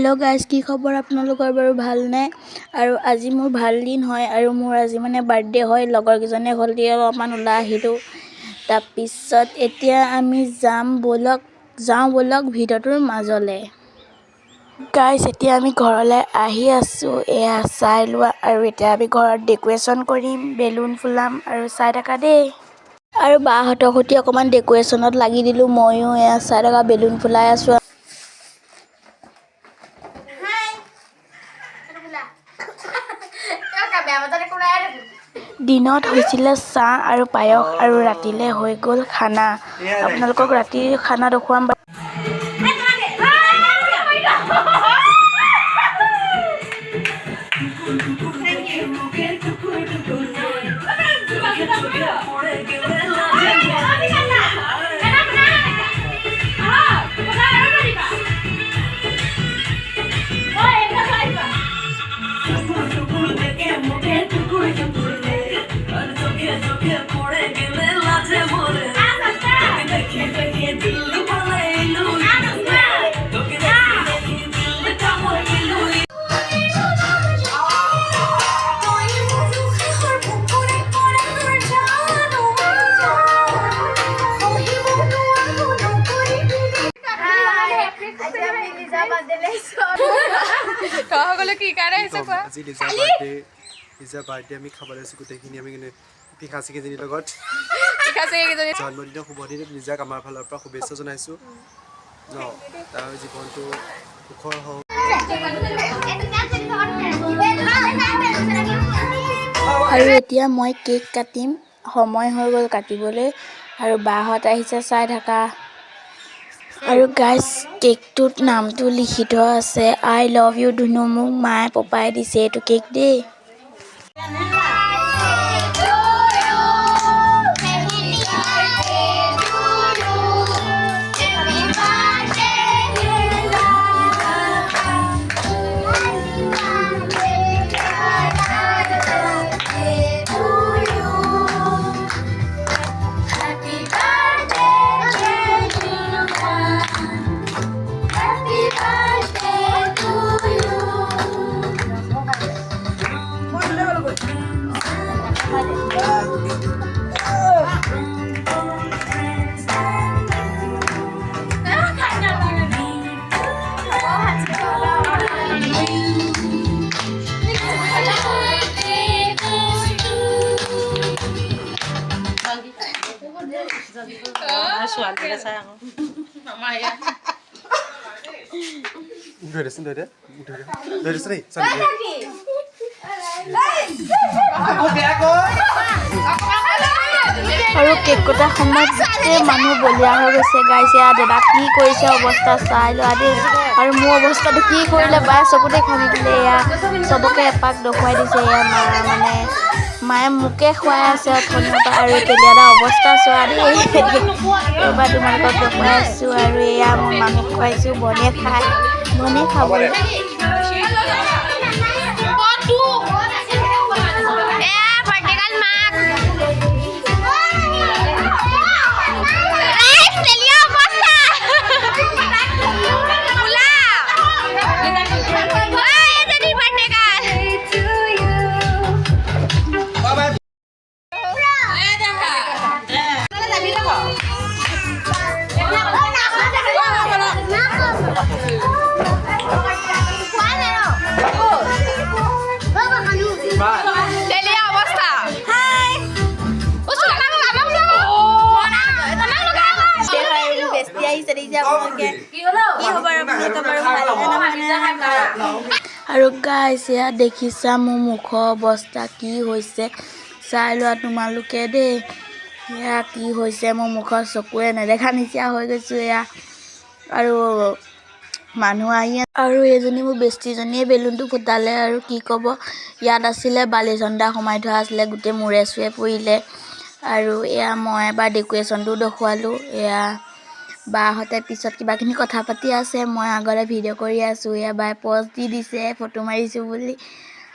Hello guys की खबर আপোনালোকৰ বাৰু ভাল নে আৰু আজি মোৰ ভাল দিন হয় আৰু মোৰ আজি মানে বাৰ্থডে হয় লগৰ কিজনে হলদি অলপমান ওলাই আহিলো তাৰ পিছত এতিয়া আমি যাওঁ বলক ভিডিওটোৰ মাজলে গাইস এতিয়া আমি ঘৰলৈ আহি আছো এয়া চাই লোৱা আৰু এতিয়া আমি ঘৰত ডেকোৰেচন কৰিম বেলুন ফুলাম আৰু চাই থাকা দেই আৰু বাহঁতৰ সৈতে অকমান ডেকোৰেচনত লাগি দিলো মইও এয়া চাই থাকা বেলুন ফুলাই আছো দিনত হৈছিল চাহ আৰু পায়স আৰু ৰাতিলে হৈ গল খানা আপোনালোকক ৰাতিৰ খানা দেখুৱাম বাৰ্থডে আমি খাব লৈছো গোটেইখিনি আমি পিখাচি কেইজনীৰ লগত জন্মদিনৰ শুভ দিনত নিজাক আমাৰ ফালৰ পৰা শুভেচ্ছা জনাইছো তাৰ জীৱনটো সুখৰ হওক আৰু এতিয়া মই কেক কাটিম সময় হৈ গল কাটিবলৈ আৰু বাহঁত আহিছে চাই থাকা আৰু গাইস কেকটোত নামটো লিখি থোৱা আছে আই লাভ ইউ ধুনু মোক মায়ে পপাই দিছে এইটো কেক দেই আৰু কেক কটা সময়ত গোটেই মানুহ বলিয়া হৈ গৈছে গাইছে দাদা কি কৰিছে অৱস্থা চাই লোৱা দেই আৰু মোৰ অৱস্থাটো কি কৰিলে বাই চকুতে খানি দিলে এয়া চবকে এপাক দেখুৱাই দিছে এয়া মানে মায়ে মোকে খুৱাই আছে অথনিৰ পৰা আৰু কেতিয়াবা অৱস্থা চোৱা দেই এবাৰ তোমালোকক দেখুৱাই আছো আৰু এয়া মই মানুহ খুৱাইছো বনে খাবলৈ আৰু গাইস এয়া দেখিছা মোৰ মুখৰ অৱস্থা কি হৈছে চাই লোৱা তোমালোকে দেই এয়া কি হৈছে মোৰ মুখৰ চকুৰে নেদেখা নিচিনা হৈ গৈছো এয়া আৰু মানুহ আহি আৰু এজনী মোৰ বেষ্টিজনীয়ে বেলুনটো ফুটালে আৰু কি ক'ব ইয়াত আছিলে বালিচন্দা সোমাই থোৱা আছিলে গোটেই মূৰে চুৱে পৰিলে আৰু এয়া মই এবাৰ ডেকোৰেশ্যনটো দেখুৱালো এয়া বাহঁতে পিছত কিবাখিনি কথা পাতি আছে মই আগলৈ ভিডিঅ' কৰি আছো এয়া বাই পজ দি দিছে ফটো মাৰিছো বুলি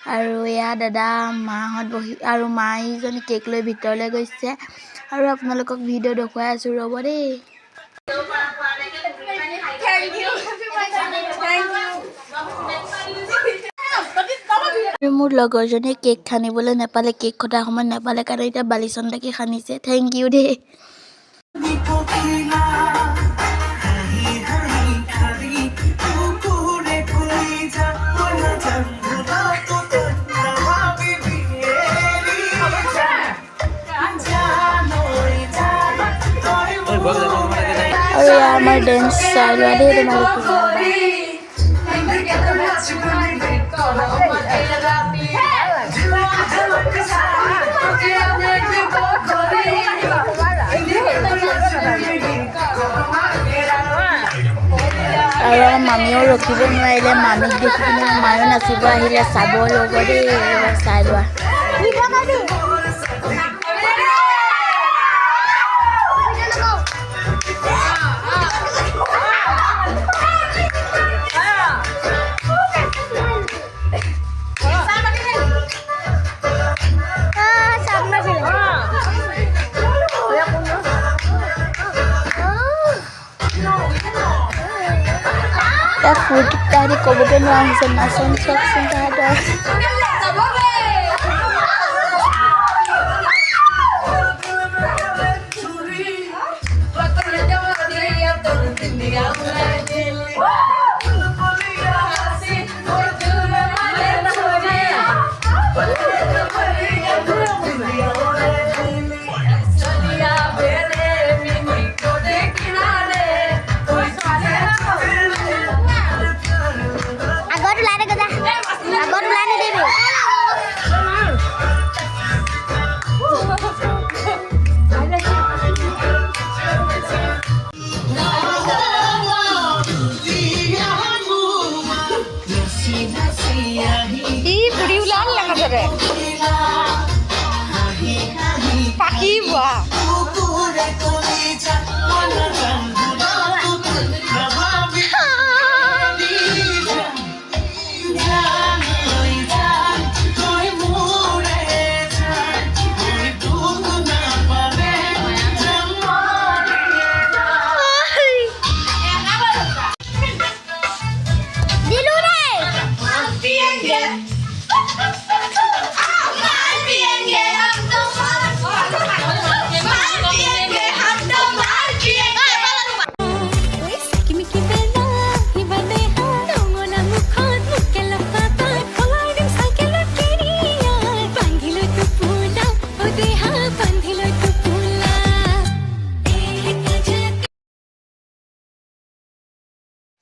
আৰু এয়া দাদা মাহঁত বহি আৰু মাইজনী কেক লৈ ভিতৰলৈ গৈছে আৰু আপোনালোকক ভিডিঅ' দেখুৱাই আছো ৰ'ব দেই মোৰ লগৰজনীয়ে কেক খানিবলৈ নাপালে, কেক কটাৰ সময়ত নাপালে কাৰণে এতিয়া বালিচন্দাকে খানিছে। থেংক ইউ দেই। আৰু এয়া আমাৰ ডেন্স চাই লোৱা দেই তোমালোকে। আৰু আমাৰ মামীও ৰখিব নোৱাৰিলে, মামীক দেখি কিনে মায়ো নাচিব আহিলে, চাব ল'ব দেই। এবাৰ চাই লোৱা। তাক ফূৰ্তিত তাহাঁতি ক'বগৈ নোৱাৰা হৈছে, নাচন চাওকচোন তাহাঁতৰ।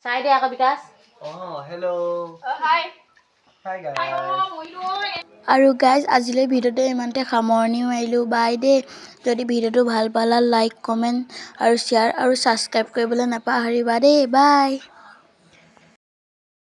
Sai deh aku Bikas. Oh, hello. Hi. Hi guys. আৰু গাইজ আজিলৈ ভিডিঅ'টো ইমানতে সামৰণি মাৰিলোঁ। বাই দেই। যদি ভিডিঅ'টো ভাল পালা লাইক, কমেণ্ট আৰু শ্বেয়াৰ আৰু ছাবস্ক্ৰাইব কৰিবলৈ নাপাহৰিবা দেই। বাই।